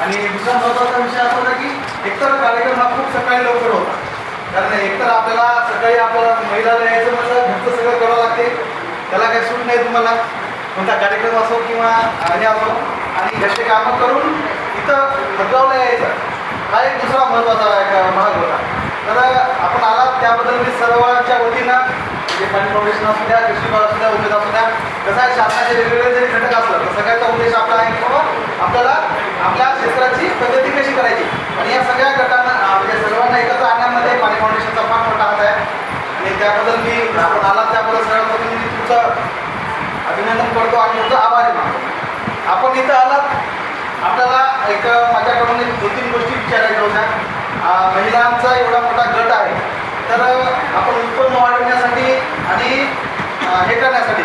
आणि दुसरा महत्त्वाचा विषय असा होता की एकतर कार्यक्रम हा खूप सकाळी लवकर होता, कारण एकतर आपल्याला सकाळी आपल्याला महिलाला यायचं म्हटलं घरचं सगळं करावं लागते, त्याला काही सूट नाही तुम्हाला कोणता कार्यक्रम असो किंवा हे असो, आणि घरचे कामं करून इथं भद्रावला यायचं हा एक दुसरा महत्त्वाचा एक भाग होता. तर आपण आला त्याबद्दल मी सर्वांच्या वतीनं जे पाणी फाउंडेशन असू द्या, कृषी विभाग असू द्या, उमेद असू द्या, कसं आहे शासनाचे वेगवेगळे जरी घटक असलं तर सगळ्याचा उद्देश आपला आहे की बाबा आपल्याला आपल्या क्षेत्राची प्रगती कशी करायची, आणि या सगळ्या गटांना म्हणजे सर्वांना एकत्र आणण्यामध्ये पाणी फाउंडेशनचा फार मोठा हात आहे. आणि त्याबद्दल मी आपण आलात त्याबद्दल सर्वात मी तुमचं अभिनंदन करतो आणि तुमचा आभारी मानतो. आपण इथं आलात, आपल्याला एक माझ्याकडून एक 2-3 गोष्टी विचारायच्या होत्या. महिलांचा एवढा मोठा गट आहे, तर आपण उत्पन्न वाढवण्यासाठी आणि हे करण्यासाठी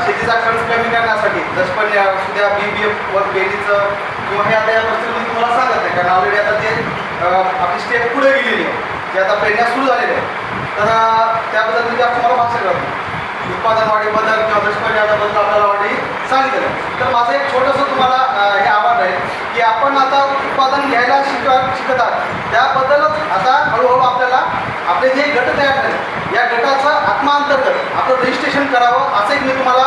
शेतीचा खर्च कमी करण्यासाठी दशपणे असू द्या, BBF वर पेरणीचं किंवा हे आता या परिस्थितीत मी तुम्हाला सांगत नाही, कारण ऑलरेडी आता ते आपली स्टेप पुढे गेलेली आहे, जे आता पेरण्या सुरू झालेल्या आहे. तर त्याबद्दल मी तुम्हाला भाष्य करतो. उत्पादन वाढीबद्दल किंवा दशपर्याबद्दल आपल्याला ऑलरेडी सांगितलं. तर माझं एक छोटंसं तुम्हाला हे आव्हान आहे की आपण आता उत्पादन घ्यायला शिकत आहात, त्याबद्दलच आता हळूहळू आपल्याला आपले जे गट तयार झाले या गटाचं आत्माअंतर्गत आपलं रजिस्ट्रेशन करावं असं एक मी तुम्हाला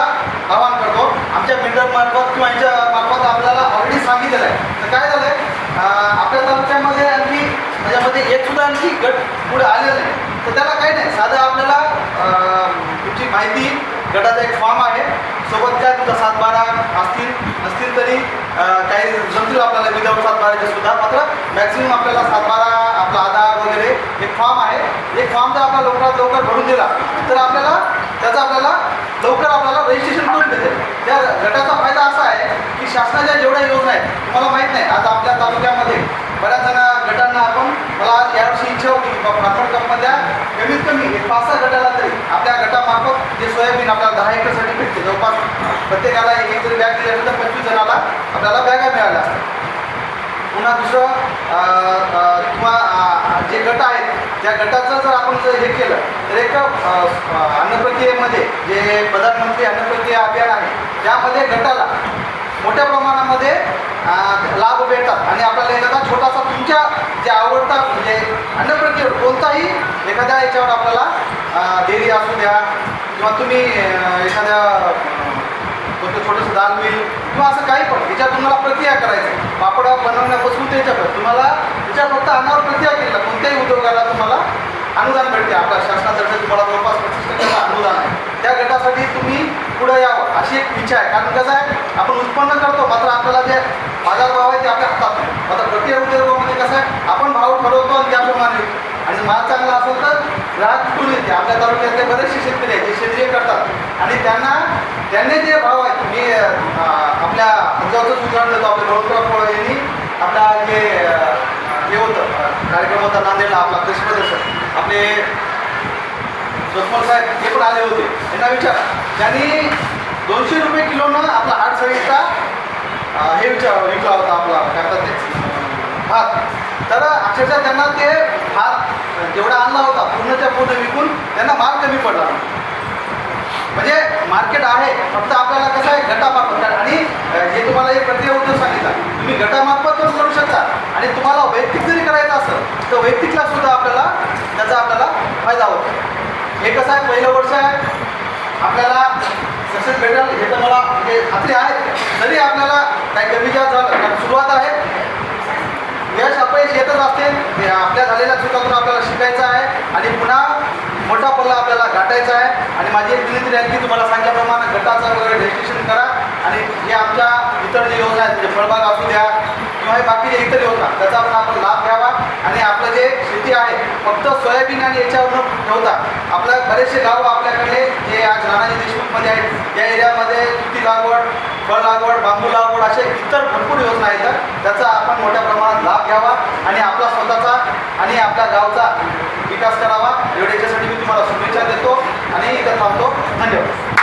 आवाहन करतो. आमच्या मेंटरमार्फत किंवा यांच्या मार्फत आपल्याला ऑलरेडी सांगितलेलं आहे. तर काय झालं आहे, आपल्या तालुक्यामध्ये आणखी त्याच्यामध्ये एक सुद्धा आणखी गट पुढे आलेलं नाही. तर त्याला काही नाही, साधं आपल्याला तुमची माहिती, गटाचा एक फॉर्म आहे, सोबत काय तुमचा 7-12 असतील तरी काही जमतील आपल्याला विदाऊट 7-12चे सुद्धा, मात्र मॅक्सिमम आपल्याला 7-12 आपला आधार वगैरे एक फॉर्म आहे. एक फॉर्म जर आपला लवकरात लवकर भरून दिला तर आपल्याला लवकर आपल्याला रजिस्ट्रेशन करून देते. त्या गटाचा फायदा असा आहे की शासनाच्या जेवढ्या योजना आहेत तुम्हाला माहीत नाही, आता आपल्या तालुक्यामध्ये बऱ्याच जण गटांना मला यावर्षी इच्छा होती की बाबा आपण कंपन्या कमीत कमी 5-6 गटाला तरी आपल्या गटामार्फत जे सोयाबीन आपल्याला 10 एकरसाठी भेटते, जवळपास प्रत्येकाला एक जरी बॅग दिली तर 25 जणाला आपल्याला बॅगा मिळाल्या असतात. पुन्हा दुसरं किंवा जे गट आहेत त्या गटाचं जर आपण हे केलं तर एक अन्नप्रक्रियेमध्ये जे प्रधानमंत्री अन्नप्रक्रिया अभियान आहे त्यामध्ये गटाला मोठ्या प्रमाणामध्ये लाभ भेटतात, आणि आपल्याला एखादा छोटासा तुमच्या जे आवडता म्हणजे अन्नप्रक्रियेवर कोणताही एखाद्या याच्यावर आपल्याला डेअरी असू द्या किंवा तुम्ही एखाद्या कोणतं छोटंसं दाल मिल किंवा असं काही पण याच्यात तुम्हाला प्रक्रिया करायचं, पापड बनवण्यापासून त्याच्यावर तुम्हाला त्याच्यावर फक्त अन्नावर प्रक्रिया केली कोणत्याही उद्योगाला तुम्हाला अनुदान भेटते. आपल्या शासनातर्फे तुम्हाला जवळपास 25% अनुदान आहे. त्या गटासाठी तुम्ही पुढे यावं अशी एक इच्छा आहे. कारण कसं आहे, आपण उत्पन्न करतो मात्र आपल्याला जे बाजारभाव आहे ते आपल्या हातात नाही. मात्र प्रक्रिया उद्योगामध्ये कसं आहे, आपण भाव ठरवतो आणि त्याप्रमाणे विकतो, आणि माल चांगला असेल तर ग्राहक कुठून येते. आपल्या तालुक्यातले बरेचसे शेतकरी आहेत जे सेंद्रिय करतात आणि त्यांनी जे भाव आहेत, मी आपल्या अंगावरच उदाहरण देतो. आपल्या बळवंतराव यांनी आपला जे हे होतं कार्यक्रम होता नांदेडला, आपला कृषी प्रदर्शन, आपले जोतमल साहेब हे पण आले होते. त्यांना विचारा, त्यांनी 200 रुपये किलोनं आपला हाट सळीचा हे विकला होता आपला काय म्हणतात ते भात. तर अक्षरशः त्यांना ते भात जेवढा आणला होता पूर्णच्या पूर्ण विकून त्यांना माल कमी पडला. म्हणजे मार्केट आहे, फक्त आपल्याला कसं आहे गटामार्फत. आणि जे तुम्हाला एक प्रक्रिया उद्योग सांगितला तुम्ही गटामार्फत पण करू शकता, आणि तुम्हाला वैयक्तिक जरी करायचं असेल तर वैयक्तिकला सुद्धा आपल्याला फायदा होतो. हे कसं आहे, पहिलं वर्ष आहे, आपल्याला सक्सेस भेटेल हे तर मला म्हणजे खात्री आहे. जरी आपल्याला काही कमी जास्त झालं कारण सुरुवात आहे, यश अपयश येतच असते. आपल्या झालेल्या चुकातून आपल्याला शिकायचं आहे आणि पुन्हा मोठा पल्ला आपल्याला गाठायचा आहे. आणि माझी एक विनंती आहे की तुम्हाला सांगितल्याप्रमाणे गटाचं वगैरे रजिस्ट्रेशन करा, आणि जे आमच्या इतर जे योजना आहेत म्हणजे फळबाग असू द्या किंवा हे बाकीचे इतर योजना त्याचा आपण लाभ घ्यावा. आणि आपलं जे शेती आहे फक्त सोयाबीन आणि याच्यावर न ठेवता आपल्या बरेचसे गाव आपल्याकडे जे आज नानाजी देशमुखमध्ये आहेत या एरियामध्ये तुती लागवड, फळ लागवड, बांबू लागवड असे इतर भरपूर योजना आहेत. त्याचा आपण मोठ्या प्रमाणात लाभ घ्यावा आणि आपला स्वतःचा आणि आपल्या गावचा विकास करावा. एवढ्या याच्यासाठी मी तुम्हाला शुभेच्छा देतो आणि इथं थांबतो. धन्यवाद.